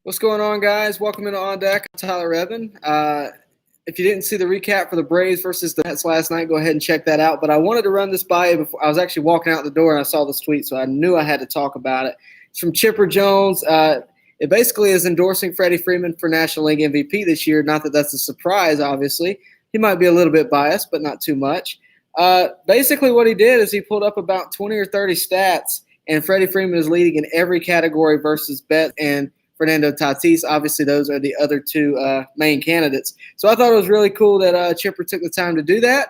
What's going on, guys? Welcome into On Deck. I'm Tyler Evan. If you didn't see the recap for the Braves versus the Mets last night, go ahead and check that out. But I wanted to run this by you before I was actually walking out the door and I saw this tweet, so I knew I had to talk about it. It's from Chipper Jones. It basically is endorsing Freddie Freeman for National League MVP this year. Not that that's a surprise, obviously. He might be a little bit biased, but not too much. Basically, what he did is he pulled up about 20 or 30 stats, and Freddie Freeman is leading in every category versus Betts and Fernando Tatis. Obviously, those are the other two main candidates. So I thought it was really cool that Chipper took the time to do that.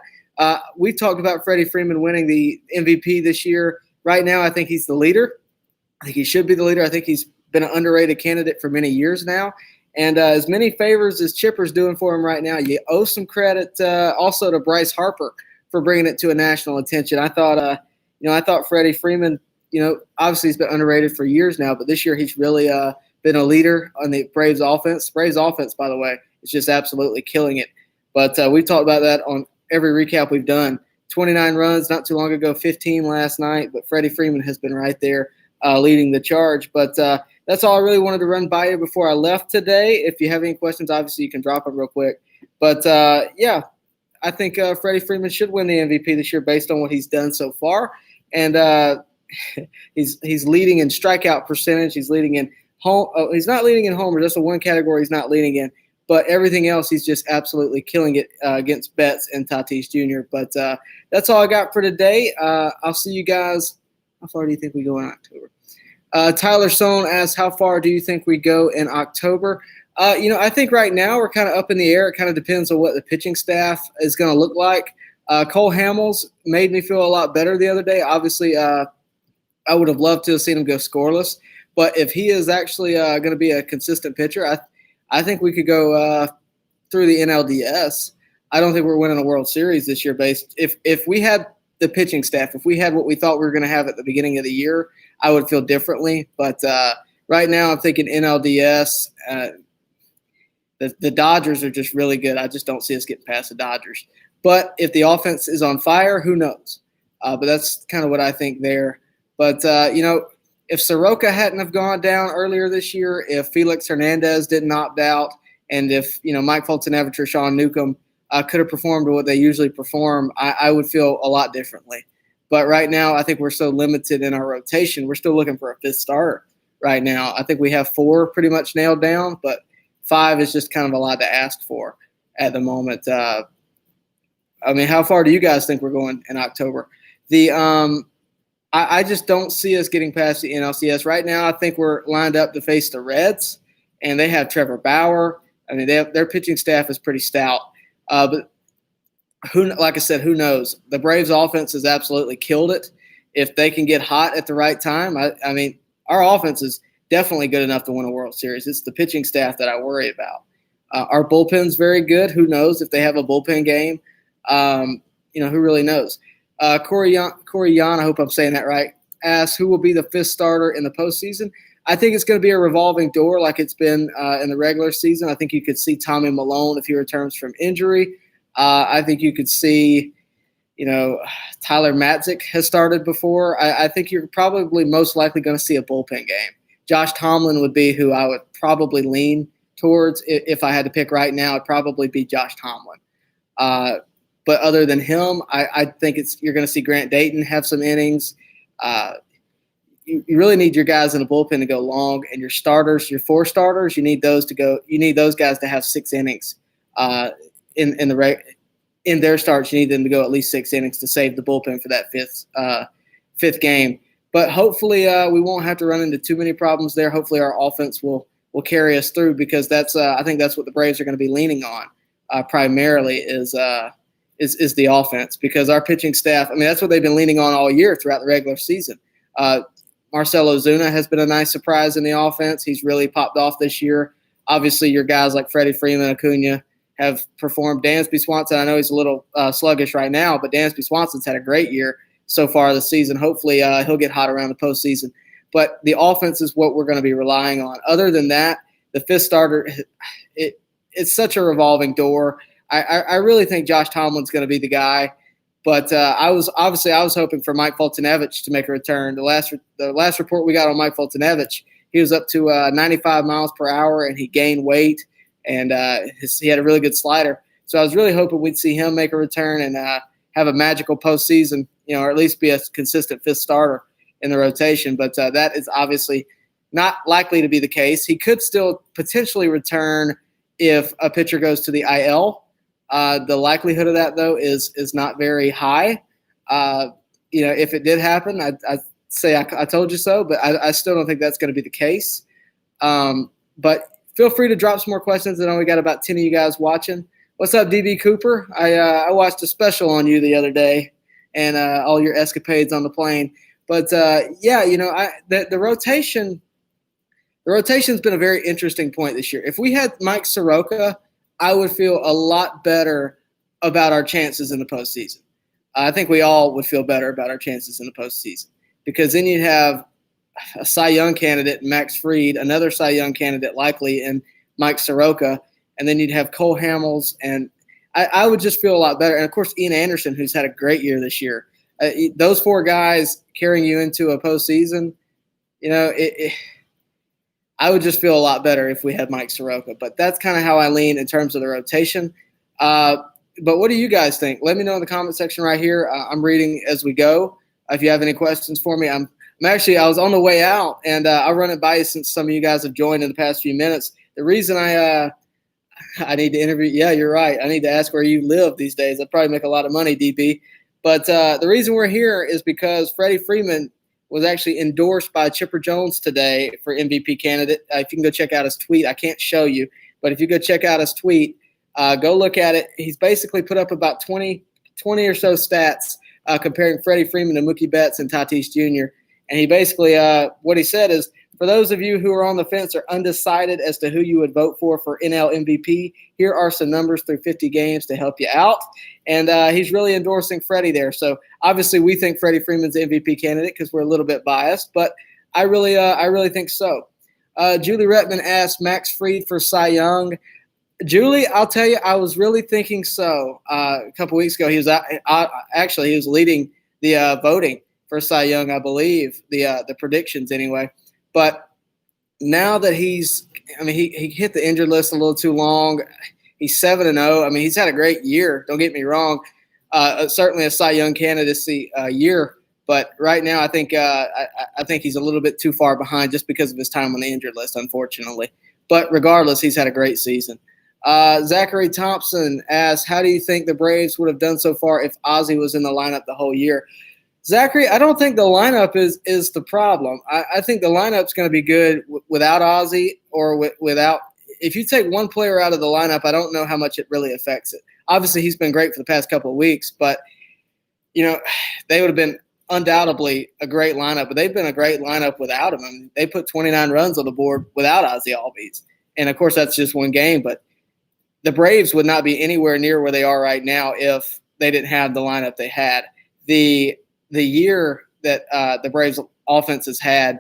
We've talked about Freddie Freeman winning the MVP this year. Right now, I think he's the leader. I think he should be the leader. I think he's been an underrated candidate for many years now. And as many favors as Chipper's doing for him right now, you owe some credit also to Bryce Harper for bringing it to a national attention. I thought Freddie Freeman, obviously he's been underrated for years now, but this year he's really been a leader on the Braves offense. Braves offense, by the way, is just absolutely killing it. But we've talked about that on every recap we've done. 29 runs not too long ago, 15 last night, but Freddie Freeman has been right there leading the charge. But that's all I really wanted to run by you before I left today. If you have any questions, obviously you can drop them real quick. But, I think Freddie Freeman should win the MVP this year based on what he's done so far. And he's leading in strikeout percentage. He's leading in home. He's not leading in homers. That's the one category he's not leading in. But everything else, he's just absolutely killing it against Betts and Tatis Jr. But that's all I got for today. I'll see you guys. How far do you think we go in October? Tyler Sohn asks, how far do you think we go in October? I think right now we're kind of up in the air. It kind of depends on what the pitching staff is going to look like. Cole Hamels made me feel a lot better the other day. Obviously, I would have loved to have seen him go scoreless. But if he is actually going to be a consistent pitcher, I think we could go through the NLDS. I don't think we're winning a World Series this year. If we had the pitching staff, if we had what we thought we were going to have at the beginning of the year, I would feel differently. But right now I'm thinking NLDS. The Dodgers are just really good. I just don't see us getting past the Dodgers. But if the offense is on fire, who knows? But that's kind of what I think there. But, if Soroka hadn't have gone down earlier this year, if Felix Hernandez didn't opt out, and if, Mike Foltynewicz or Sean Newcomb could have performed what they usually perform, I would feel a lot differently. But right now, I think we're so limited in our rotation. We're still looking for a fifth starter right now. I think we have 4 pretty much nailed down, but 5 is just kind of a lot to ask for at the moment. How far do you guys think we're going in October? I just don't see us getting past the NLCS. Right now, I think we're lined up to face the Reds, and they have Trevor Bauer. Their pitching staff is pretty stout. But like I said, who knows? The Braves offense has absolutely killed it. If they can get hot at the right time, our offense is definitely good enough to win a World Series. It's the pitching staff that I worry about. Our bullpen's very good. Who knows if they have a bullpen game? Who really knows? Corey Yan, I hope I'm saying that right, asks who will be the 5th starter in the postseason. I think it's going to be a revolving door like it's been in the regular season. I think you could see Tommy Malone if he returns from injury. I think you could see, Tyler Matzik has started before. I think you're probably most likely going to see a bullpen game. Josh Tomlin would be who I would probably lean towards. If I had to pick right now, it'd probably be Josh Tomlin. But other than him, I think you're going to see Grant Dayton have some innings. You really need your guys in the bullpen to go long, and your starters, your 4 starters, you need those to go. You need those guys to have 6 innings in their starts. You need them to go at least 6 innings to save the bullpen for that fifth game. But hopefully we won't have to run into too many problems there. Hopefully our offense will carry us through because I think that's what the Braves are going to be leaning on primarily is the offense because our pitching staff, that's what they've been leaning on all year throughout the regular season. Marcell Ozuna has been a nice surprise in the offense. He's really popped off this year. Obviously, your guys like Freddie Freeman, Acuna have performed. Dansby Swanson, I know he's a little sluggish right now, but Dansby Swanson's had a great year so far this season. Hopefully, he'll get hot around the postseason. But the offense is what we're going to be relying on. Other than that, the 5th starter, it's such a revolving door. I really think Josh Tomlin's going to be the guy. But I was hoping for Mike Foltynewicz to make a return. The last report we got on Mike Foltynewicz, he was up to 95 miles per hour, and he gained weight, and he had a really good slider. So I was really hoping we'd see him make a return and have a magical postseason, or at least be a consistent fifth starter in the rotation. But that is obviously not likely to be the case. He could still potentially return if a pitcher goes to the IL. The likelihood of that, though, is not very high. If it did happen, I'd say I told you so, but I still don't think that's going to be the case. But feel free to drop some more questions. I know we got about 10 of you guys watching. What's up, DB Cooper? I watched a special on you the other day and all your escapades on the plane. But, the rotation – the rotation's been a very interesting point this year. If we had Mike Soroka, I would feel a lot better about our chances in the postseason. I think we all would feel better about our chances in the postseason because then you'd have a Cy Young candidate, Max Fried, another Cy Young candidate likely in Mike Soroka, and then you'd have Cole Hamels, and I would just feel a lot better. And, of course, Ian Anderson, who's had a great year this year. Those four guys carrying you into a postseason, I would just feel a lot better if we had Mike Soroka. But that's kind of how I lean in terms of the rotation. But what do you guys think? Let me know in the comment section right here. I'm reading as we go. If you have any questions for me, I was on the way out, and I'll run it by you since some of you guys have joined in the past few minutes. The reason I need to interview – yeah, you're right. I need to ask where you live these days. I'd probably make a lot of money, DP. But the reason we're here is because Freddie Freeman was actually endorsed by Chipper Jones today for MVP candidate. If you can go check out his tweet, I can't show you, but if you go check out his tweet, go look at it. He's basically put up about 20 or so stats comparing Freddie Freeman to Mookie Betts and Tatis Jr. And he basically, what he said is, for those of you who are on the fence or undecided as to who you would vote for NL MVP, here are some numbers through 50 games to help you out. And he's really endorsing Freddie there. So obviously we think Freddie Freeman's the MVP candidate because we're a little bit biased, but I really think so. Julie Retman asked Max Fried for Cy Young. Julie, I'll tell you, I was really thinking so. A couple weeks ago, he was leading the voting for Cy Young, I believe, the predictions anyway. But now that he hit the injured list a little too long. He's 7-0. I mean, he's had a great year. Don't get me wrong. Certainly a Cy Young candidacy year. But right now, I think he's a little bit too far behind just because of his time on the injured list, unfortunately. But regardless, he's had a great season. Zachary Thompson asked, how do you think the Braves would have done so far if Ozzie was in the lineup the whole year? Zachary, I don't think the lineup is the problem. I think the lineup's going to be good without Ozzie or without – if you take one player out of the lineup, I don't know how much it really affects it. Obviously, he's been great for the past couple of weeks, but, they would have been undoubtedly a great lineup. But they've been a great lineup without him. I mean, they put 29 runs on the board without Ozzie Albies. And, of course, that's just one game. But the Braves would not be anywhere near where they are right now if they didn't have the lineup they had. The year that the Braves offense has had,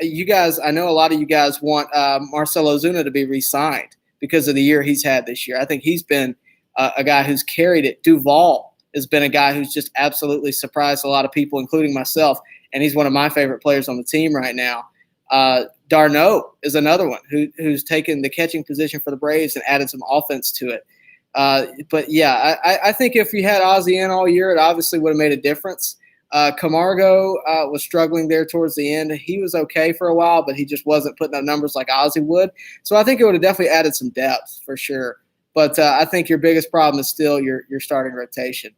you guys, I know a lot of you guys want Marcell Ozuna to be re-signed because of the year he's had this year. I think he's been a guy who's carried it. Duvall has been a guy who's just absolutely surprised a lot of people, including myself, and he's one of my favorite players on the team right now. Darno is another one who's taken the catching position for the Braves and added some offense to it. But, yeah, I think if you had Ozzie in all year, it obviously would have made a difference. Camargo was struggling there towards the end. He was okay for a while, but he just wasn't putting up numbers like Ozzie would. So I think it would have definitely added some depth for sure. But I think your biggest problem is still your starting rotation.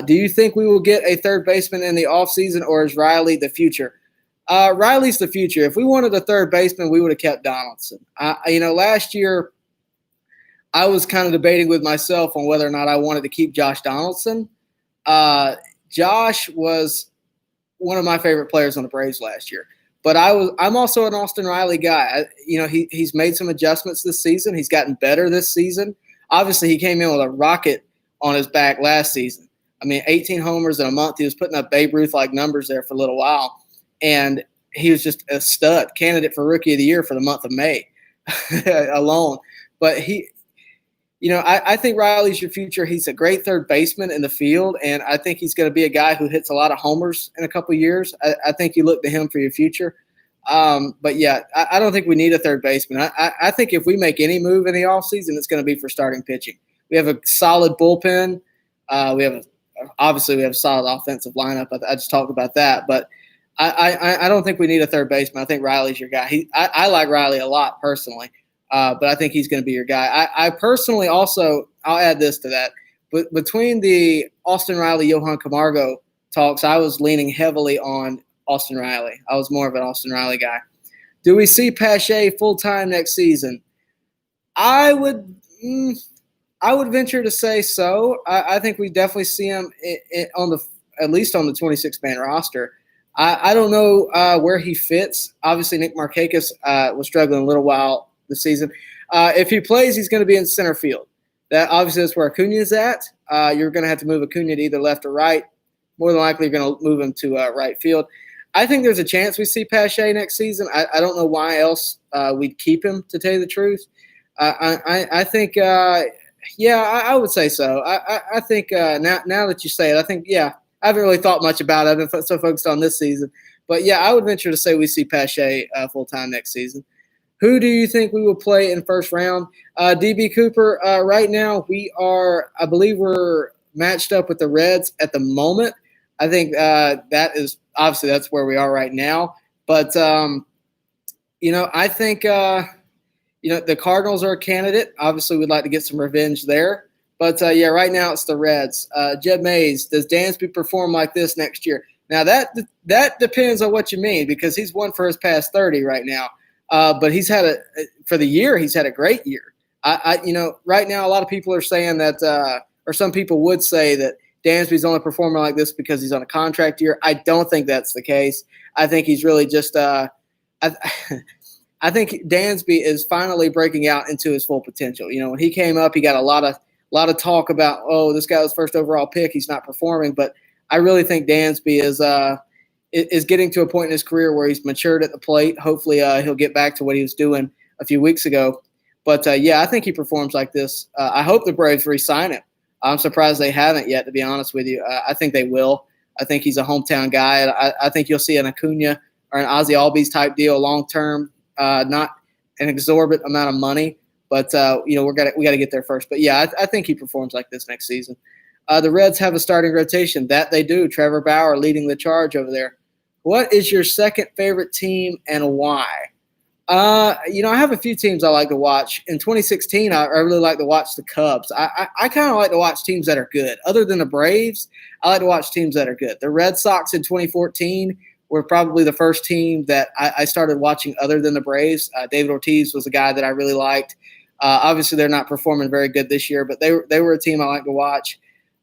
Do you think we will get a third baseman in the offseason, or is Riley the future? Riley's the future. If we wanted a third baseman, we would have kept Donaldson. Last year – I was kind of debating with myself on whether or not I wanted to keep Josh Donaldson. Josh was one of my favorite players on the Braves last year, but I'm also an Austin Riley guy. He's made some adjustments this season. He's gotten better this season. Obviously, he came in with a rocket on his back last season. 18 homers in a month. He was putting up Babe Ruth-like numbers there for a little while, and he was just a stud, candidate for Rookie of the Year for the month of May alone. But I think Riley's your future. He's a great third baseman in the field, and I think he's going to be a guy who hits a lot of homers in a couple of years. I think you look to him for your future. But yeah, I don't think we need a third baseman. I think if we make any move in the offseason, it's going to be for starting pitching. We have a solid bullpen. Obviously we have a solid offensive lineup. I just talked about that, but I don't think we need a third baseman. I think Riley's your guy. I like Riley a lot personally, but I think he's going to be your guy. I personally also, I'll add this to that. But between the Austin Riley, Johan Camargo talks, I was leaning heavily on Austin Riley. I was more of an Austin Riley guy. Do we see Pache full-time next season? I would venture to say so. I think we definitely see him at least on the 26-man roster. I don't know where he fits. Obviously, Nick Markakis was struggling a little while this season. If he plays, he's going to be in center field. Obviously, that's where Acuna is at. You're going to have to move Acuna to either left or right. More than likely, you're going to move him to right field. I think there's a chance we see Pache next season. I don't know why else we'd keep him, to tell you the truth. I think, I would say so. I think now that you say it, I think, I haven't really thought much about it. I've been so focused on this season. But, I would venture to say we see Pache full-time next season. Who do you think we will play in first round? DB Cooper, right now I believe we're matched up with the Reds at the moment. I think that is obviously that's where we are right now. But, I think, the Cardinals are a candidate. Obviously, we'd like to get some revenge there. But, right now it's the Reds. Jed Mays, does Dansby perform like this next year? Now, that depends on what you mean, because he's won for his past 30 right now. But for the year, he's had a great year. Right now, a lot of people are saying that, or some people would say that Dansby's only performing like this because he's on a contract year. I don't think that's the case. I think he's really just I think Dansby is finally breaking out into his full potential. When he came up, he got a lot of talk about, this guy was first overall pick, he's not performing. But I really think Dansby is getting to a point in his career where he's matured at the plate. Hopefully, he'll get back to what he was doing a few weeks ago. But I think he performs like this. I hope the Braves re-sign him. I'm surprised they haven't yet, to be honest with you. I think they will. I think he's a hometown guy. I think you'll see an Acuna or an Ozzie Albies type deal long term, not an exorbitant amount of money, but we got to get there first. But I think he performs like this next season. The Reds have a starting rotation. That they do. Trevor Bauer leading the charge over there. What is your second favorite team and why? I have a few teams I like to watch. In 2016, I really like to watch the Cubs. I kind of like to watch teams that are good. Other than the Braves, I like to watch teams that are good. The Red Sox in 2014 were probably the first team that I started watching other than the Braves. David Ortiz was a guy that I really liked. Obviously, they're not performing very good this year, but they were a team I like to watch.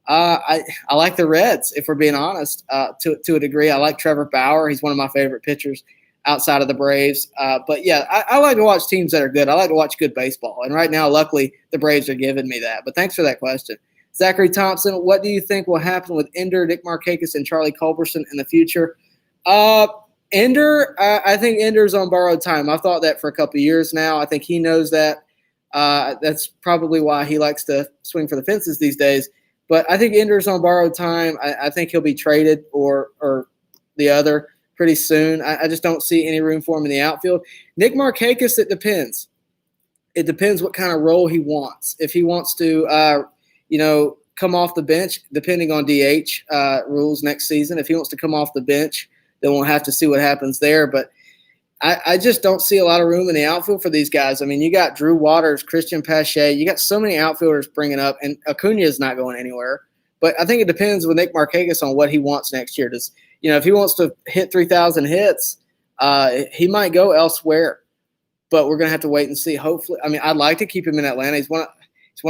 I like the Reds, if we're being honest, to a degree. I like Trevor Bauer. He's one of my favorite pitchers outside of the Braves. But I like to watch teams that are good. I like to watch good baseball. And right now, luckily, the Braves are giving me that. But thanks for that question. Zachary Thompson, what do you think will happen with Ender, Nick Markakis, and Charlie Culberson in the future? Ender, I think Ender's on borrowed time. I've thought that for a couple of years now. I think he knows that. That's probably why he likes to swing for the fences these days. But I think Ender's on borrowed time. I think he'll be traded or the other pretty soon. I just don't see any room for him in the outfield. Nick Markakis, it depends. It depends what kind of role he wants. If he wants to, come off the bench, depending on DH rules next season. If he wants to come off the bench, then we'll have to see what happens there. But I just don't see a lot of room in the outfield for these guys. I mean, you got Drew Waters, Christian Pache. You got so many outfielders bringing up, and Acuna is not going anywhere. But I think it depends with Nick Markakis on what he wants next year. If he wants to hit 3,000 hits, he might go elsewhere. But we're going to have to wait and see. Hopefully, I'd like to keep him in Atlanta. He's one of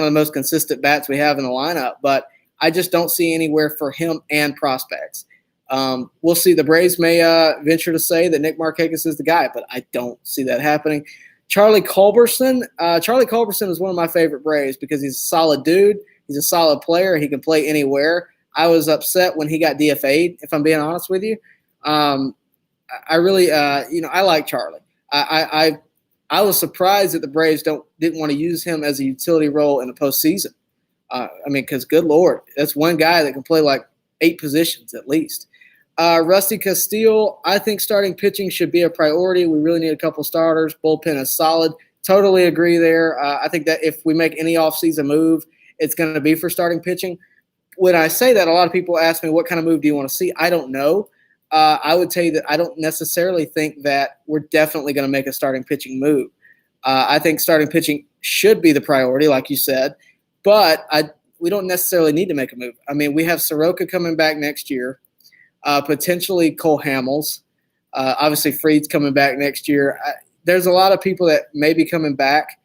the most consistent bats we have in the lineup. But I just don't see anywhere for him and prospects. We'll see. The Braves may venture to say that Nick Markakis is the guy, but I don't see that happening. Charlie Culberson. Charlie Culberson is one of my favorite Braves because he's a solid dude. He's a solid player. He can play anywhere. I was upset when he got DFA'd, if I'm being honest with you. I really, I like Charlie. I was surprised that the Braves didn't want to use him as a utility role in the postseason. Because good Lord, that's one guy that can play like 8 positions at least. Rusty Castile, I think starting pitching should be a priority. We really need a couple starters. Bullpen is solid. Totally agree there. I think that if we make any offseason move, it's going to be for starting pitching. When I say that, a lot of people ask me, what kind of move do you want to see? I don't know. I would tell you that I don't necessarily think that we're definitely going to make a starting pitching move. I think starting pitching should be the priority, like you said, but we don't necessarily need to make a move. I mean, we have Soroka coming back next year, potentially Cole Hamels. Obviously, Fried's coming back next year. There's a lot of people that may be coming back.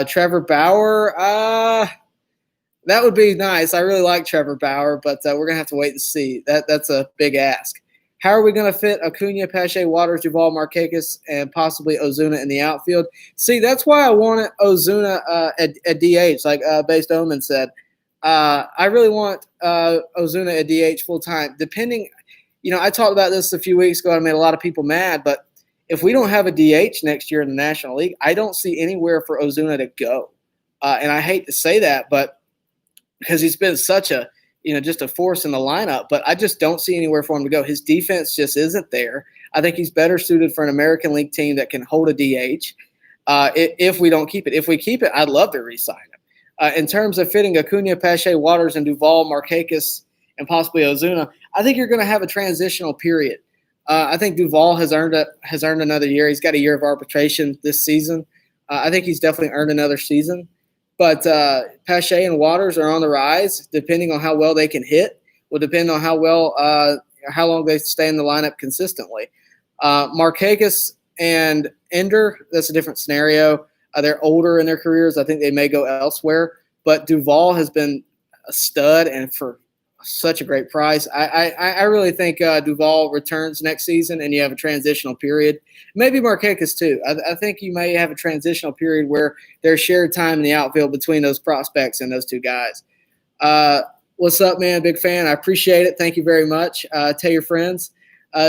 Trevor Bauer, that would be nice. I really like Trevor Bauer, but we're going to have to wait and see. That's a big ask. How are we going to fit Acuna, Pache, Waters, Duvall, Markakis, and possibly Ozuna in the outfield? See, that's why I wanted Ozuna at DH, like Based Omen said. I really want Ozuna at DH full time. Depending, I talked about this a few weeks ago. I made a lot of people mad, but if we don't have a DH next year in the National League, I don't see anywhere for Ozuna to go. And I hate to say that, but because he's been such a, just a force in the lineup, but I just don't see anywhere for him to go. His defense just isn't there. I think he's better suited for an American League team that can hold a DH if we don't keep it. If we keep it, I'd love to re-sign him. In terms of fitting Acuna, Pache, Waters, and Duvall, Markakis, and possibly Ozuna, I think you're going to have a transitional period. I think Duvall has earned another year. He's got a year of arbitration this season. I think he's definitely earned another season. But Pache and Waters are on the rise. Depending on how well they can hit, will depend on how long they stay in the lineup consistently. Markakis and Ender, that's a different scenario. They're older in their careers. I think they may go elsewhere. But Duvall has been a stud, and for such a great price. I really think Duvall returns next season, and you have a transitional period. Maybe Markakis too. I think you may have a transitional period where there's shared time in the outfield between those prospects and those two guys. What's up, man? Big fan. I appreciate it. Thank you very much. Tell your friends.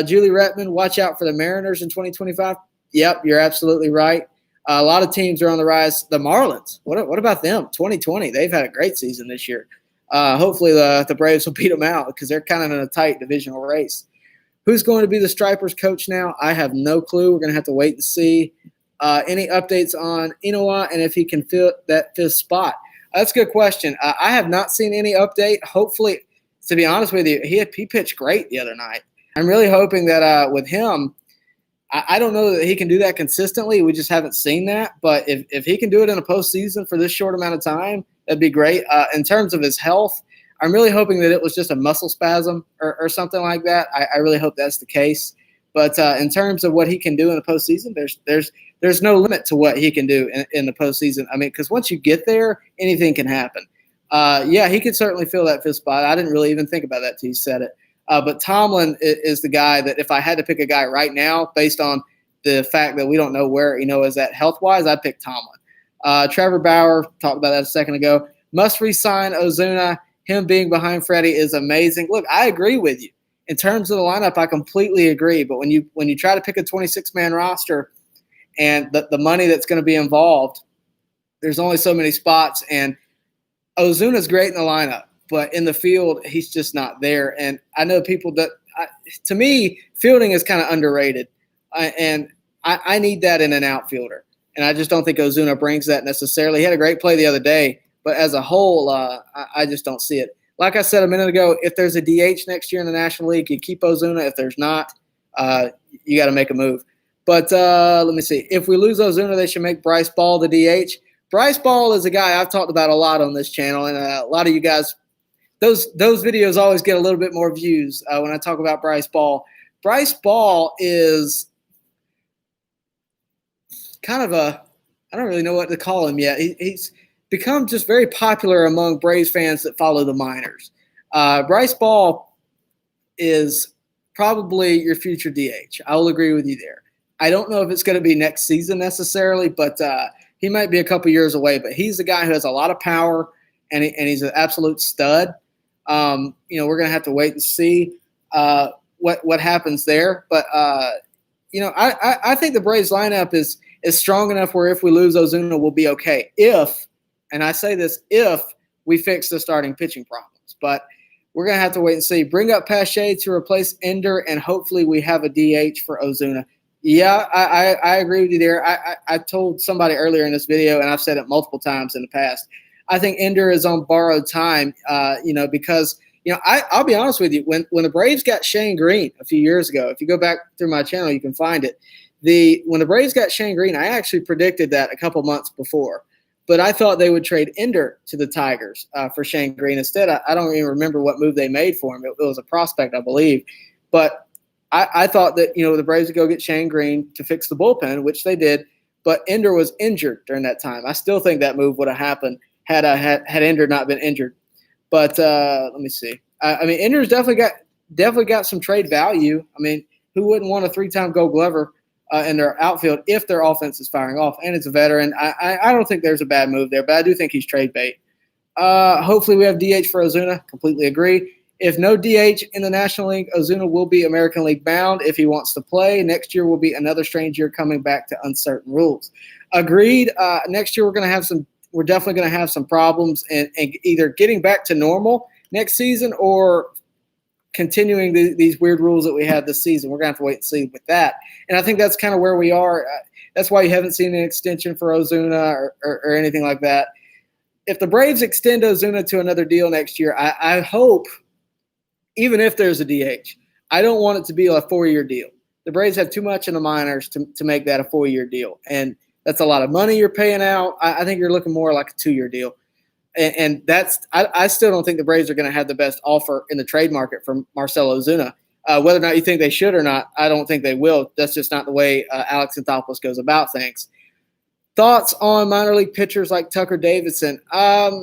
Julie Retman, watch out for the Mariners in 2025. Yep, you're absolutely right. A lot of teams are on the rise. The Marlins, what about them? 2020, they've had a great season this year. Hopefully the Braves will beat them out because they're kind of in a tight divisional race. Who's going to be the Stripers coach now? I have no clue. We're going to have to wait and see. Any updates on Inoue and if he can fill that fifth spot? That's a good question. I have not seen any update. Hopefully, to be honest with you, he pitched great the other night. I'm really hoping that with him, I don't know that he can do that consistently. We just haven't seen that. But if he can do it in a postseason for this short amount of time, that'd be great. In terms of his health, I'm really hoping that it was just a muscle spasm or something like that. I really hope that's the case. But in terms of what he can do in the postseason, there's no limit to what he can do in the postseason. I mean, because once you get there, anything can happen. Yeah, he could certainly fill that fifth spot. I didn't really even think about that till you said it. But Tomlin is the guy that if I had to pick a guy right now, based on the fact that we don't know where is at health-wise, I'd pick Tomlin. Trevor Bauer, talked about that a second ago. Must re-sign Ozuna. Him being behind Freddie is amazing. Look, I agree with you. In terms of the lineup, I completely agree. But when you try to pick a 26-man roster and the money that's going to be involved, there's only so many spots. And Ozuna's great in the lineup, but in the field, he's just not there. And I know people to me, fielding is kind of underrated. And I need that in an outfielder. And I just don't think Ozuna brings that necessarily. He had a great play the other day, but as a whole, I just don't see it. Like I said a minute ago, if there's a DH next year in the National League, you keep Ozuna. If there's not, you got to make a move. But let me see. If we lose Ozuna, they should make Bryce Ball the DH. Bryce Ball is a guy I've talked about a lot on this channel, and a lot of you guys, those videos always get a little bit more views when I talk about Bryce Ball. Bryce Ball is kind of I don't really know what to call him yet. He's become just very popular among Braves fans that follow the minors. Bryce Ball is probably your future DH. I will agree with you there. I don't know if it's going to be next season necessarily, but he might be a couple years away. But he's a guy who has a lot of power, and he's an absolute stud. We're going to have to wait and see what happens there. But I think the Braves lineup is strong enough where if we lose Ozuna, we'll be okay. And I say this, if we fix the starting pitching problems. But we're going to have to wait and see. Bring up Pache to replace Ender, and hopefully we have a DH for Ozuna. Yeah, I agree with you there. I told somebody earlier in this video, and I've said it multiple times in the past, I think Ender is on borrowed time, because, I'll be honest with you. When the Braves got Shane Green a few years ago, if you go back through my channel, you can find it. When the Braves got Shane Green, I actually predicted that a couple months before. But I thought they would trade Ender to the Tigers for Shane Green. Instead, I don't even remember what move they made for him. It was a prospect, I believe. But I thought that, the Braves would go get Shane Green to fix the bullpen, which they did. But Ender was injured during that time. I still think that move would have happened had Ender not been injured. But let me see. Ender's definitely got some trade value. Who wouldn't want a 3-time Gold Glover in their outfield if their offense is firing off? And it's a veteran. I don't think there's a bad move there, but I do think he's trade bait. Hopefully we have DH for Ozuna. Completely agree. If no DH in the National League, Ozuna will be American League bound if he wants to play. Next year will be another strange year coming back to uncertain rules. Agreed. Next year we're definitely going to have some problems and either getting back to normal next season or continuing these weird rules that we had this season. We're going to have to wait and see with that. And I think that's kind of where we are. That's why you haven't seen an extension for Ozuna or anything like that. If the Braves extend Ozuna to another deal next year, I hope, even if there's a DH, I don't want it to be a 4-year deal. The Braves have too much in the minors to make that a 4-year deal. And that's a lot of money you're paying out. I think you're looking more like a 2-year deal. And I still don't think the Braves are going to have the best offer in the trade market for Marcell Ozuna. Whether or not you think they should or not, I don't think they will. That's just not the way Alex Anthopoulos goes about things. Thoughts on minor league pitchers like Tucker Davidson? I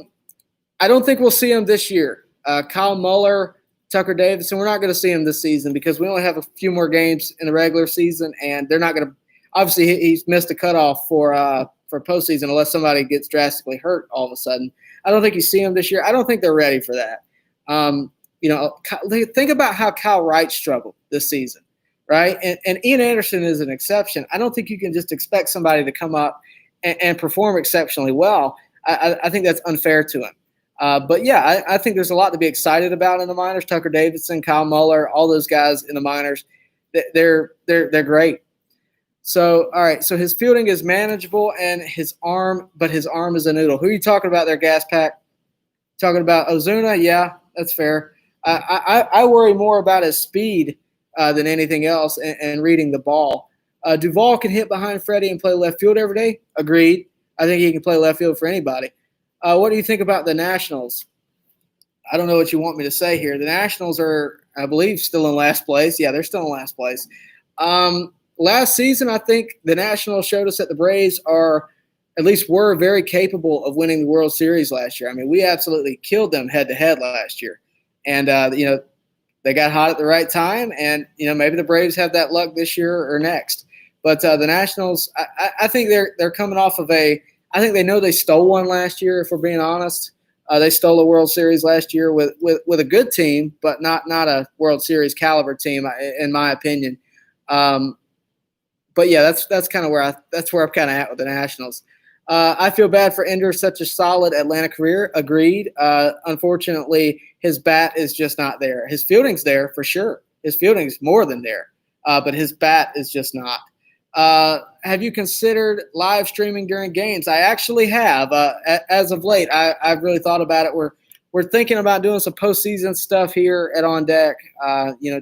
don't think we'll see him this year. Kyle Muller, Tucker Davidson, we're not going to see him this season because we only have a few more games in the regular season, and they're not going to – obviously he's missed a cutoff for postseason unless somebody gets drastically hurt all of a sudden. I don't think you see him this year. I don't think they're ready for that. Think about how Kyle Wright struggled this season, right? And Ian Anderson is an exception. I don't think you can just expect somebody to come up and perform exceptionally well. I think that's unfair to him. But yeah, I think there's a lot to be excited about in the minors. Tucker Davidson, Kyle Muller, all those guys in the minors, they're great. So, all right. So his fielding is manageable and his arm is a noodle. Who are you talking about there, Gas Pack? Talking about Ozuna? Yeah, that's fair. I worry more about his speed than anything else and reading the ball. Duvall can hit behind Freddie and play left field every day. Agreed. I think he can play left field for anybody. What do you think about the Nationals? I don't know what you want me to say here. The Nationals are, I believe, still in last place. Yeah, they're still in last place. Last season, I think the Nationals showed us that the Braves were very capable of winning the World Series last year. We absolutely killed them head-to-head last year. And, they got hot at the right time, and, maybe the Braves have that luck this year or next. But the Nationals, I think they're coming off of I think they know they stole one last year, if we're being honest. They stole a World Series last year with a good team, but not a World Series caliber team, in my opinion. But yeah, that's kind of where I'm kind of at with the Nationals. I feel bad for Ender, such a solid Atlanta career. Agreed. Unfortunately, his bat is just not there. His fielding's there for sure. His fielding's more than there, but his bat is just not. Have you considered live streaming during games? I actually have. As of late, I've really thought about it. We're thinking about doing some postseason stuff here at On Deck.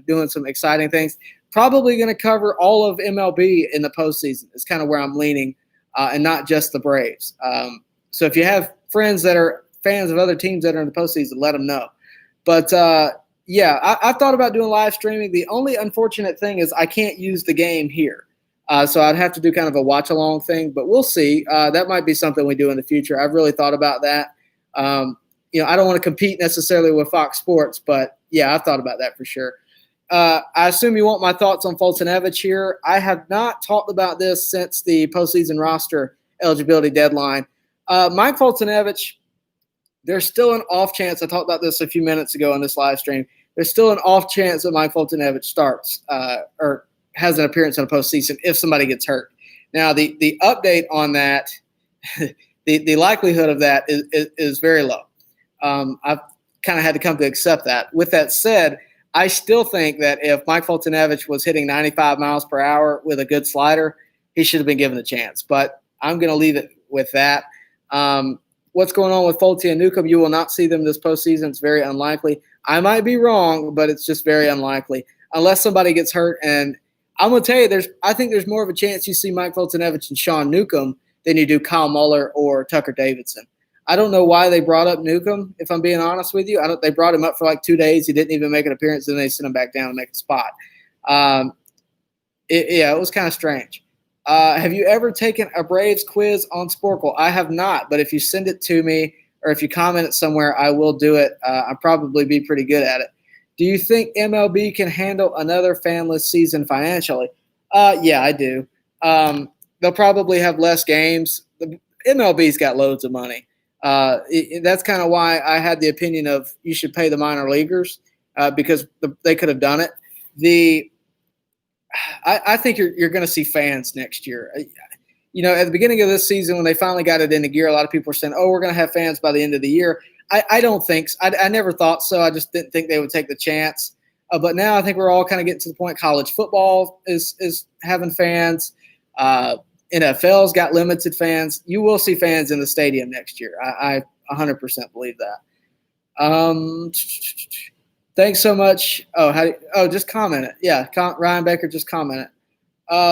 Doing some exciting things. Probably going to cover all of MLB in the postseason. It's kind of where I'm leaning, and not just the Braves. So if you have friends that are fans of other teams that are in the postseason, let them know. But I've thought about doing live streaming. The only unfortunate thing is I can't use the game here. So I'd have to do kind of a watch-along thing, but we'll see. That might be something we do in the future. I've really thought about that. I don't want to compete necessarily with Fox Sports, but, yeah, I've thought about that for sure. I assume you want my thoughts on Foltynewicz here. I have not talked about this since the postseason roster eligibility deadline. Mike Foltynewicz, there's still an off chance. I talked about this a few minutes ago on this live stream. There's still an off chance that Mike Foltynewicz starts or has an appearance in a postseason if somebody gets hurt. Now, the update on that, the likelihood of that is very low. kind of had to come to accept that. With that said, I still think that if Mike Foltynewicz was hitting 95 miles per hour with a good slider, he should have been given a chance. But I'm going to leave it with that. What's going on with Folty and Newcomb? You will not see them this postseason. It's very unlikely. I might be wrong, but it's just very unlikely unless somebody gets hurt. And I'm going to tell you, I think there's more of a chance you see Mike Foltynewicz and Sean Newcomb than you do Kyle Muller or Tucker Davidson. I don't know why they brought up Newcomb, if I'm being honest with you. They brought him up for like 2 days. He didn't even make an appearance, and then they sent him back down and make a spot. It was kind of strange. Have you ever taken a Braves quiz on Sporkle? I have not, but if you send it to me or if you comment it somewhere, I will do it. I'll probably be pretty good at it. Do you think MLB can handle another fanless season financially? Yeah, I do. They'll probably have less games. The MLB's got loads of money. That's kind of why I had the opinion of you should pay the minor leaguers because they could have done it. I think you're going to see fans next year. At the beginning of this season, when they finally got it into gear, a lot of people were saying, "Oh, we're going to have fans by the end of the year." I don't think so. I never thought so. I just didn't think they would take the chance. But now I think we're all kind of getting to the point. College football is having fans. NFL's got limited fans. You will see fans in the stadium next year. I 100% believe that. Thanks so much. Just comment it. Yeah, Ryan Baker just commented.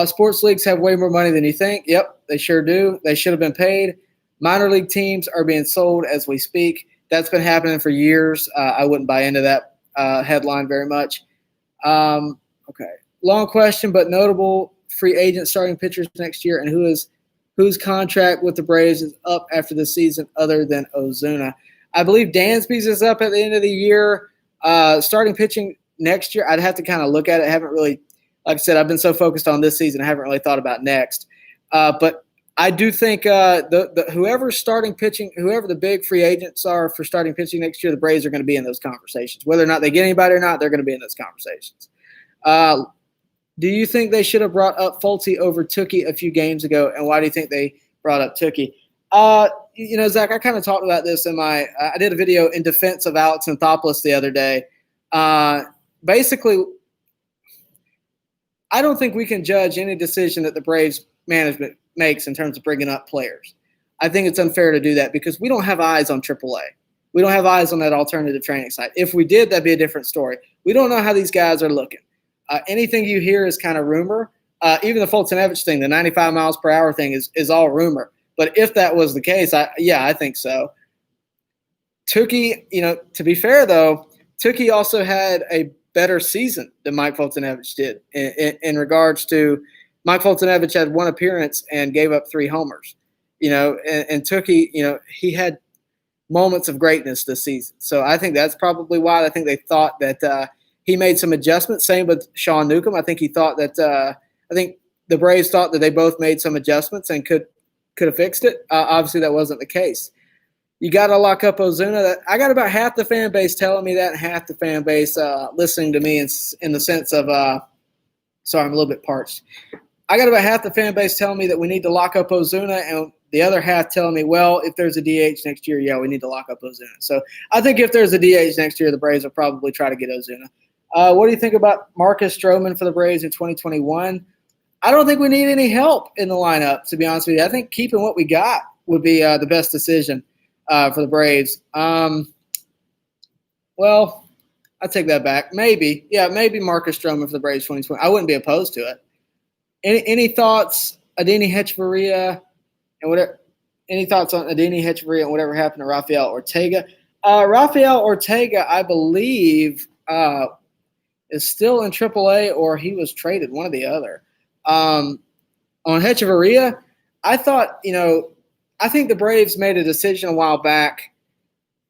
Sports leagues have way more money than you think. Yep, they sure do. They should have been paid. Minor league teams are being sold as we speak. That's been happening for years. I wouldn't buy into that headline very much. Okay, long question, but notable free agent starting pitchers next year, and whose contract with the Braves is up after the season other than Ozuna. I believe Dansby's is up at the end of the year. Starting pitching next year, I'd have to kind of look at it. I haven't really, like I said, I've been so focused on this season, I haven't really thought about next. But I do think whoever's starting pitching, whoever the big free agents are for starting pitching next year, the Braves are going to be in those conversations. Whether or not they get anybody or not, they're going to be in those conversations. Do you think they should have brought up Folty over Tookie a few games ago, and why do you think they brought up Tookie? Zach, I kind of talked about this I did a video in defense of Alex Anthopoulos the other day. Basically, I don't think we can judge any decision that the Braves management makes in terms of bringing up players. I think it's unfair to do that because we don't have eyes on AAA. We don't have eyes on that alternative training site. If we did, that'd be a different story. We don't know how these guys are looking. Anything you hear is kind of rumor. Even the Foltynewicz thing, the 95 miles per hour thing is all rumor. But if that was the case, I think so. Tookie, to be fair, though, Tookie also had a better season than Mike Foltynewicz did in regards to Mike Foltynewicz had one appearance and gave up 3 homers. And Tookie, he had moments of greatness this season. So I think that's probably why. I think they thought that he made some adjustments. Same with Sean Newcomb. I think he thought that I think the Braves thought that they both made some adjustments and could have fixed it. Obviously, that wasn't the case. You got to lock up Ozuna. I got about half the fan base telling me that and half the fan base listening to me in the sense of sorry, I'm a little bit parched. I got about half the fan base telling me that we need to lock up Ozuna, and the other half telling me, well, if there's a DH next year, yeah, we need to lock up Ozuna. So I think if there's a DH next year, the Braves will probably try to get Ozuna. What do you think about Marcus Stroman for the Braves in 2021? I don't think we need any help in the lineup, to be honest with you. I think keeping what we got would be the best decision for the Braves. Well, I take that back. Maybe Marcus Stroman for the Braves 2020. I wouldn't be opposed to it. Any thoughts, Adeni Hechavarria, and whatever? Any thoughts on Adeni Hechavarria and whatever happened to Rafael Ortega? Rafael Ortega, I believe, is still in AAA, or he was traded, one or the other. On Hechavarria, I think the Braves made a decision a while back.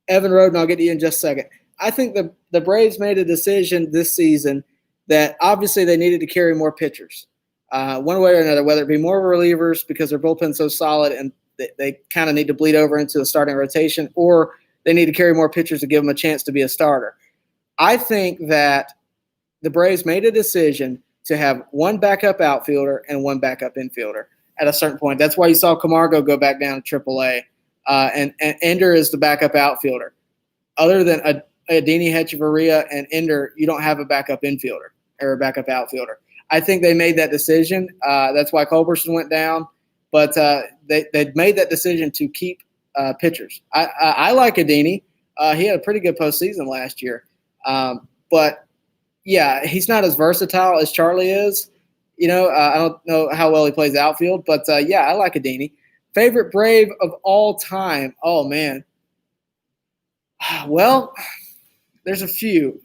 Evan Roden, I'll get to you in just a second. I think the Braves made a decision this season that obviously they needed to carry more pitchers. One way or another, whether it be more relievers because their bullpen's so solid and they kind of need to bleed over into the starting rotation, or they need to carry more pitchers to give them a chance to be a starter. I think that the Braves made a decision to have one backup outfielder and one backup infielder at a certain point. That's why you saw Camargo go back down to AAA, and Ender is the backup outfielder. Other than Adini, Hechavarria, and Ender, you don't have a backup infielder or a backup outfielder. I think they made that decision. That's why Culberson went down. But they made that decision to keep pitchers. I like Adini. He had a pretty good postseason last year. But, yeah, he's not as versatile as Charlie is. I don't know how well he plays outfield. But, yeah, I like Adini. Favorite Brave of all time? Oh, man. Well, there's a few.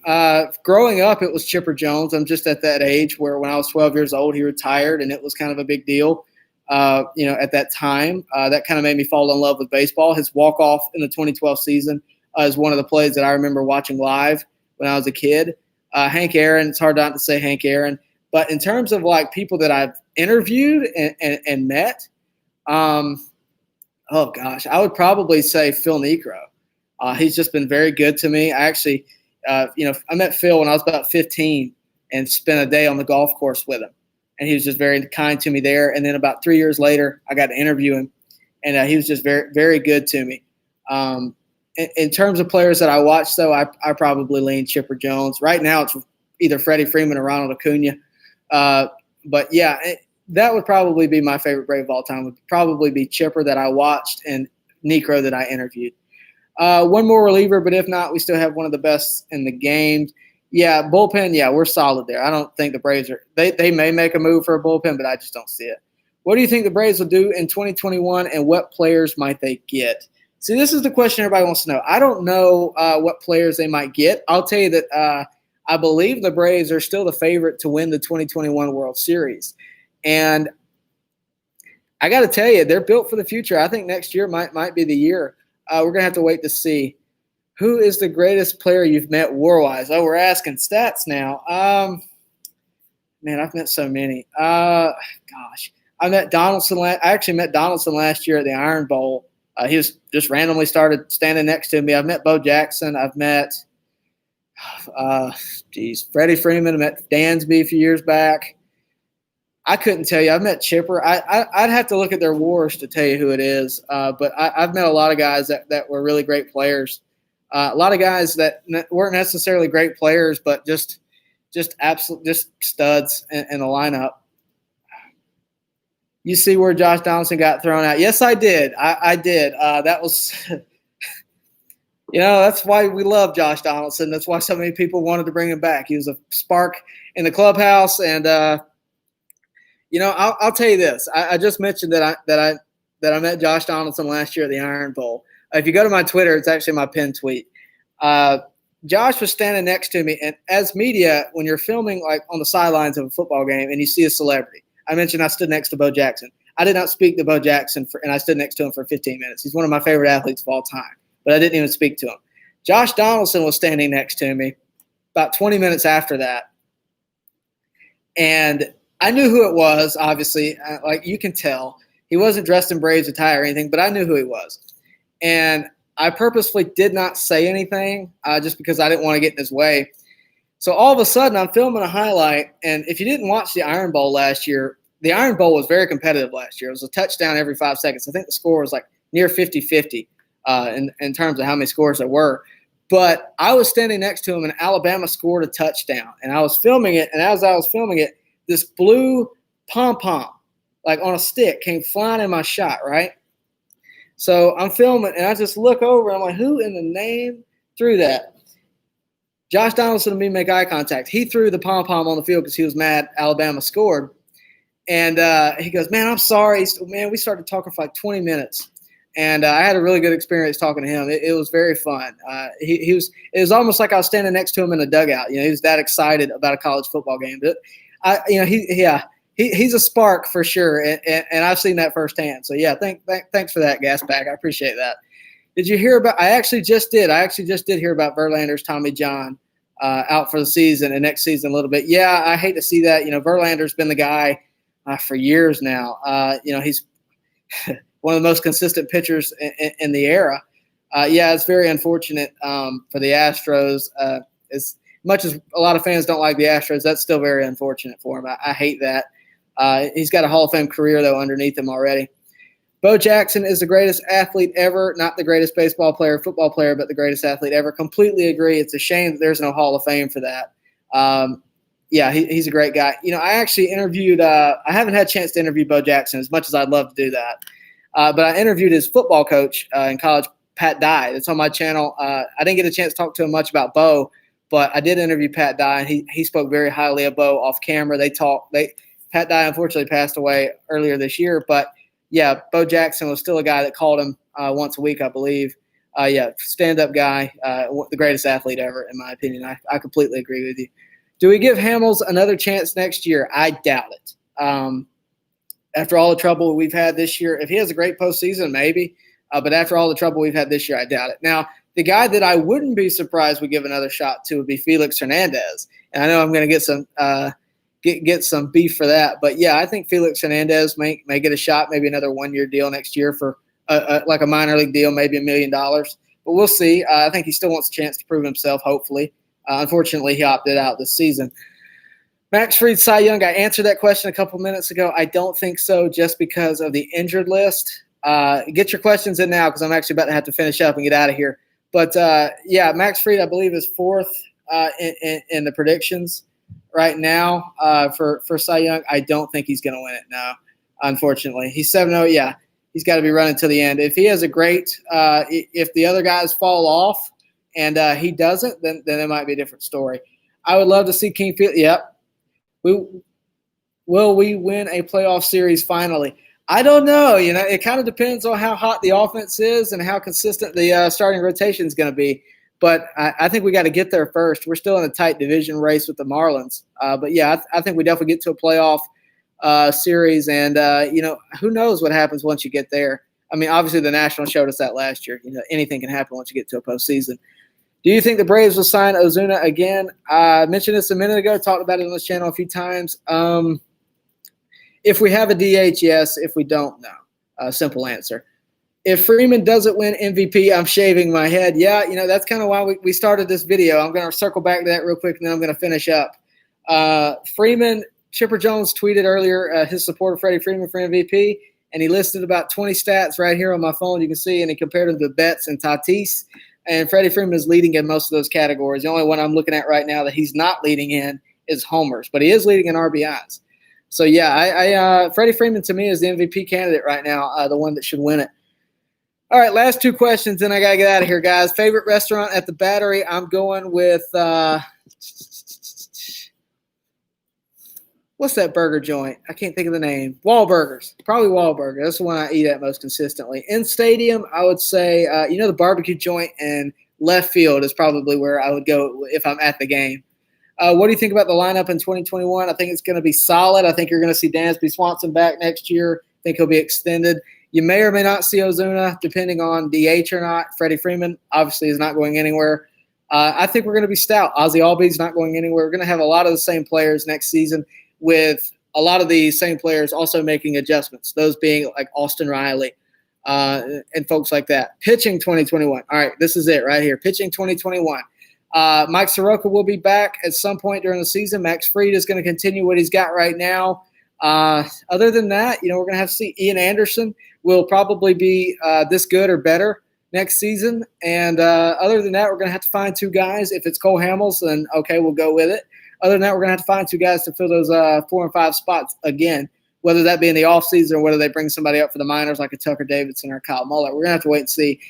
Growing up, it was Chipper Jones. I'm just at that age where when I was 12 years old, he retired, and it was kind of a big deal. At that time, that kind of made me fall in love with baseball. His walk-off in the 2012 season is one of the plays that I remember watching live when I was a kid. Hank Aaron, it's hard not to say Hank Aaron. But in terms of, like, people that I've interviewed and met, oh, gosh, I would probably say Phil Niekro. He's just been very good to me. I actually, I met Phil when I was about 15 and spent a day on the golf course with him. And he was just very kind to me there. And then about 3 years later, I got to interview him. And he was just very, very good to me. In terms of players that I watch, though, I probably lean Chipper Jones. Right now, it's either Freddie Freeman or Ronald Acuna. But, yeah, that would probably be my favorite Brave of all time. Would probably be Chipper that I watched and Niekro that I interviewed. One more reliever, but if not, we still have one of the best in the game. Yeah, bullpen, yeah, we're solid there. I don't think the Braves are – they may make a move for a bullpen, but I just don't see it. What do you think the Braves will do in 2021, and what players might they get? See, this is the question everybody wants to know. I don't know what players they might get. I'll tell you that I believe the Braves are still the favorite to win the 2021 World Series. And I got to tell you, they're built for the future. I think next year might be the year. We're going to have to wait to see. Who is the greatest player you've met war-wise? Oh, we're asking stats now. Man, I've met so many. Gosh. I met Donaldson. I actually met Donaldson last year at the Iron Bowl. He was just randomly started standing next to me. I've met Bo Jackson. I've met, Freddie Freeman. I met Dansby a few years back. I couldn't tell you. I've met Chipper. I'd have to look at their wars to tell you who it is. But I've met a lot of guys that were really great players. A lot of guys that weren't necessarily great players, but just studs in the lineup. You see where Josh Donaldson got thrown out? Yes, I did. I did. That was, that's why we love Josh Donaldson. That's why so many people wanted to bring him back. He was a spark in the clubhouse, and I'll tell you this. I just mentioned that I met Josh Donaldson last year at the Iron Bowl. If you go to my Twitter, it's actually my pinned tweet. Josh was standing next to me, and as media, when you're filming like on the sidelines of a football game and you see a celebrity, I mentioned I stood next to Bo Jackson. I did not speak to Bo Jackson, and I stood next to him for 15 minutes. He's one of my favorite athletes of all time, but I didn't even speak to him. Josh Donaldson was standing next to me about 20 minutes after that, and I knew who it was, obviously. Like you can tell. He wasn't dressed in Braves attire or anything, but I knew who he was. And I purposefully did not say anything just because I didn't want to get in his way. So all of a sudden, I'm filming a highlight, and if you didn't watch the Iron Bowl last year, the Iron Bowl was very competitive last year. It was a touchdown every 5 seconds. I think the score was like near 50-50 in terms of how many scores there were. But I was standing next to him, and Alabama scored a touchdown. And I was filming it, and as I was filming it, this blue pom-pom, like on a stick, came flying in my shot, right? So I'm filming, and I just look over, and I'm like, who in the name threw that? Josh Donaldson and me make eye contact. He threw the pom-pom on the field because he was mad Alabama scored. And he goes, man, I'm sorry. Man, we started talking for like 20 minutes. And I had a really good experience talking to him. It was very fun. It was almost like I was standing next to him in the dugout. He was that excited about a college football game. But he's a spark for sure, and I've seen that firsthand. So yeah, thanks for that, Gaspack. I appreciate that. Did you hear about? I actually just did hear about Verlander's Tommy John out for the season and next season a little bit. Yeah, I hate to see that. Verlander's been the guy for years now. He's one of the most consistent pitchers in the era. Yeah, it's very unfortunate for the Astros. As much as a lot of fans don't like the Astros, that's still very unfortunate for him. I hate that. He's got a Hall of Fame career, though, underneath him already. Bo Jackson is the greatest athlete ever, not the greatest baseball player, football player, but the greatest athlete ever. Completely agree. It's a shame that there's no Hall of Fame for that. Yeah, he's a great guy. I actually interviewed I haven't had a chance to interview Bo Jackson as much as I'd love to do that. But I interviewed his football coach in college, Pat Dye. It's on my channel. I didn't get a chance to talk to him much about Bo, but I did interview Pat Dye, and he spoke very highly of Bo off camera. Pat Dye unfortunately passed away earlier this year, but yeah, Bo Jackson was still a guy that called him once a week, I believe. Yeah, stand-up guy, the greatest athlete ever, in my opinion. I completely agree with you. Do we give Hamels another chance next year? I doubt it. After all the trouble we've had this year, if he has a great postseason, maybe. But after all the trouble we've had this year, I doubt it. Now, the guy that I wouldn't be surprised we give another shot to would be Felix Hernandez. And I know I'm going to get some get some beef for that. But, yeah, I think Felix Hernandez may get a shot, maybe another one-year deal next year for like a minor league deal, maybe $1 million. But we'll see. I think he still wants a chance to prove himself, hopefully. Unfortunately, he opted out this season. Max Fried, Cy Young, I answered that question a couple minutes ago. I don't think so just because of the injured list. Get your questions in now because I'm actually about to have to finish up and get out of here. But, yeah, Max Fried, I believe, is fourth in the predictions right now for Cy Young. I don't think he's going to win it now, unfortunately. He's 7-0. Yeah, he's got to be running to the end. If he has a great if the other guys fall off and he doesn't, then it might be a different story. I would love to see King Field. Yep. Will we win a playoff series finally? I don't know. It kind of depends on how hot the offense is and how consistent the starting rotation is going to be. But I think we got to get there first. We're still in a tight division race with the Marlins. But, yeah, I think we definitely get to a playoff series. And, who knows what happens once you get there. I mean, obviously the Nationals showed us that last year. Anything can happen once you get to a postseason. Do you think the Braves will sign Ozuna again? I mentioned this a minute ago, talked about it on this channel a few times. If we have a DH, yes. If we don't, no. Simple answer. If Freeman doesn't win MVP, I'm shaving my head. Yeah, that's kind of why we started this video. I'm going to circle back to that real quick, and then I'm going to finish up. Freeman, Chipper Jones tweeted earlier his support of Freddie Freeman for MVP, and he listed about 20 stats right here on my phone. You can see, and he compared them to Betts and Tatis. And Freddie Freeman is leading in most of those categories. The only one I'm looking at right now that he's not leading in is homers, but he is leading in RBIs. So, yeah, Freddie Freeman to me is the MVP candidate right now, the one that should win it. All right, last two questions, and I got to get out of here, guys. Favorite restaurant at the Battery? I'm going with what's that burger joint? I can't think of the name. Wahlburgers. Probably Wahlburgers. That's the one I eat at most consistently. In stadium, I would say, the barbecue joint and left field is probably where I would go if I'm at the game. What do you think about the lineup in 2021? I think it's going to be solid. I think you're going to see Dansby Swanson back next year. I think he'll be extended. You may or may not see Ozuna, depending on DH or not. Freddie Freeman obviously is not going anywhere. I think we're going to be stout. Ozzie Albies not going anywhere. We're going to have a lot of the same players next season, with a lot of the same players also making adjustments, those being like Austin Riley and folks like that. Pitching 2021. All right, this is it right here. Pitching 2021. Mike Soroka will be back at some point during the season. Max Fried is going to continue what he's got right now. Other than that, we're going to have to see. Ian Anderson will probably be this good or better next season. And other than that, we're going to have to find two guys. If it's Cole Hamels, then okay, we'll go with it. Other than that, we're going to have to find two guys to fill those 4 and 5 spots again, whether that be in the offseason or whether they bring somebody up for the minors like a Tucker Davidson or Kyle Muller. We're going to have to wait and see.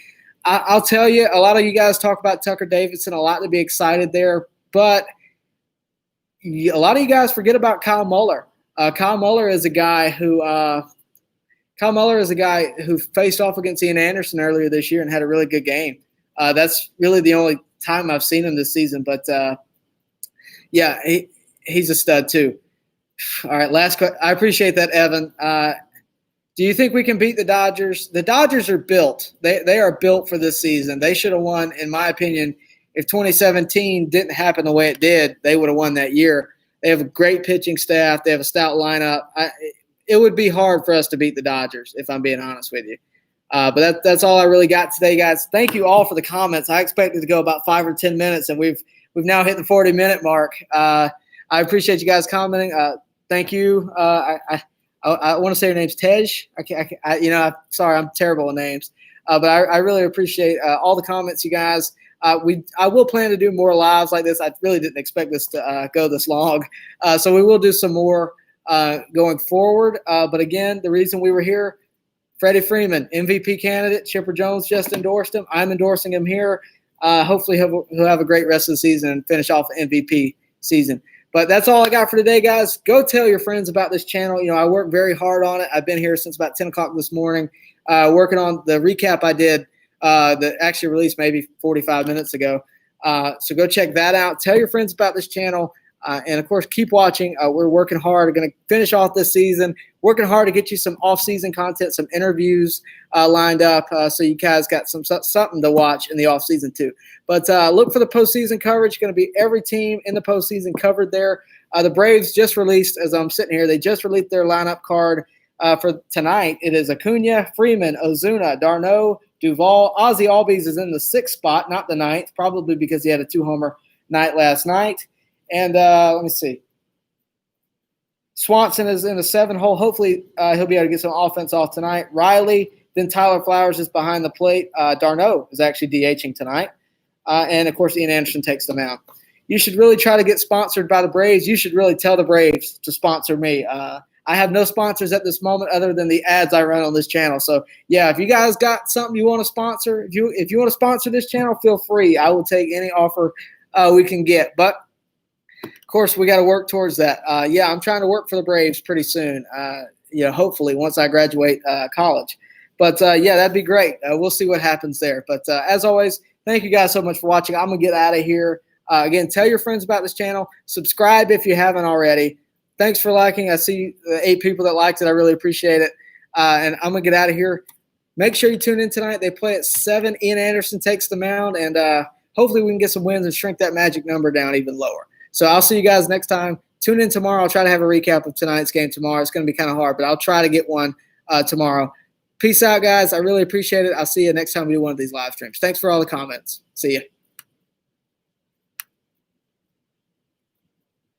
I'll tell you, a lot of you guys talk about Tucker Davidson, a lot to be excited there, but a lot of you guys forget about Kyle Muller. Kyle Muller is a guy who faced off against Ian Anderson earlier this year and had a really good game. That's really the only time I've seen him this season, but yeah, he's a stud too. All right, last question. I appreciate that, Evan. Do you think we can beat the Dodgers? The Dodgers are built. They are built for this season. They should have won, in my opinion. If 2017 didn't happen the way it did, they would have won that year. They have a great pitching staff. They have a stout lineup. It would be hard for us to beat the Dodgers, if I'm being honest with you. But that's all I really got today, guys. Thank you all for the comments. I expected to go about 5 or 10 minutes, and we've now hit the 40-minute mark. I appreciate you guys commenting. Thank you. I want to say her name's Tej. Sorry, I'm terrible with names. But I really appreciate all the comments, you guys. I will plan to do more lives like this. I really didn't expect this to go this long. So we will do some more going forward. But again, the reason we were here, Freddie Freeman, MVP candidate. Chipper Jones just endorsed him. I'm endorsing him here. Hopefully he'll have a great rest of the season and finish off the MVP season. But that's all I got for today, guys. Go tell your friends about this channel. I work very hard on it. I've been here since about 10 o'clock this morning working on the recap I did that actually released maybe 45 minutes ago. So go check that out. Tell your friends about this channel. And, of course, keep watching. We're working hard. We're going to finish off this season, working hard to get you some off-season content, some interviews lined up so you guys got something to watch in the off-season too. But look for the postseason coverage. Going to be every team in the postseason covered there. The Braves just released, as I'm sitting here, they just released their lineup card for tonight. It is Acuna, Freeman, Ozuna, d'Arnaud, Duvall. Ozzy Albies is in the 6th spot, not the 9th, probably because he had a 2-homer night last night. And let me see. Swanson is in the 7th hole. Hopefully he'll be able to get some offense off tonight. Riley, then Tyler Flowers is behind the plate. d'Arnaud is actually DHing tonight. And, of course, Ian Anderson takes them out. You should really try to get sponsored by the Braves. You should really tell the Braves to sponsor me. I have no sponsors at this moment other than the ads I run on this channel. So, yeah, if you guys got something you want to sponsor, if you want to sponsor this channel, feel free. I will take any offer we can get. But, of course, we got to work towards that. Yeah, I'm trying to work for the Braves pretty soon, hopefully once I graduate college. But, yeah, that'd be great. We'll see what happens there. But, as always, thank you guys so much for watching. I'm going to get out of here. Again, tell your friends about this channel. Subscribe if you haven't already. Thanks for liking. I see 8 people that liked it. I really appreciate it. And I'm going to get out of here. Make sure you tune in tonight. They play at 7. Ian Anderson takes the mound. And hopefully we can get some wins and shrink that magic number down even lower. So I'll see you guys next time. Tune in tomorrow. I'll try to have a recap of tonight's game tomorrow. It's going to be kind of hard, but I'll try to get one tomorrow. Peace out, guys. I really appreciate it. I'll see you next time we do one of these live streams. Thanks for all the comments. See you.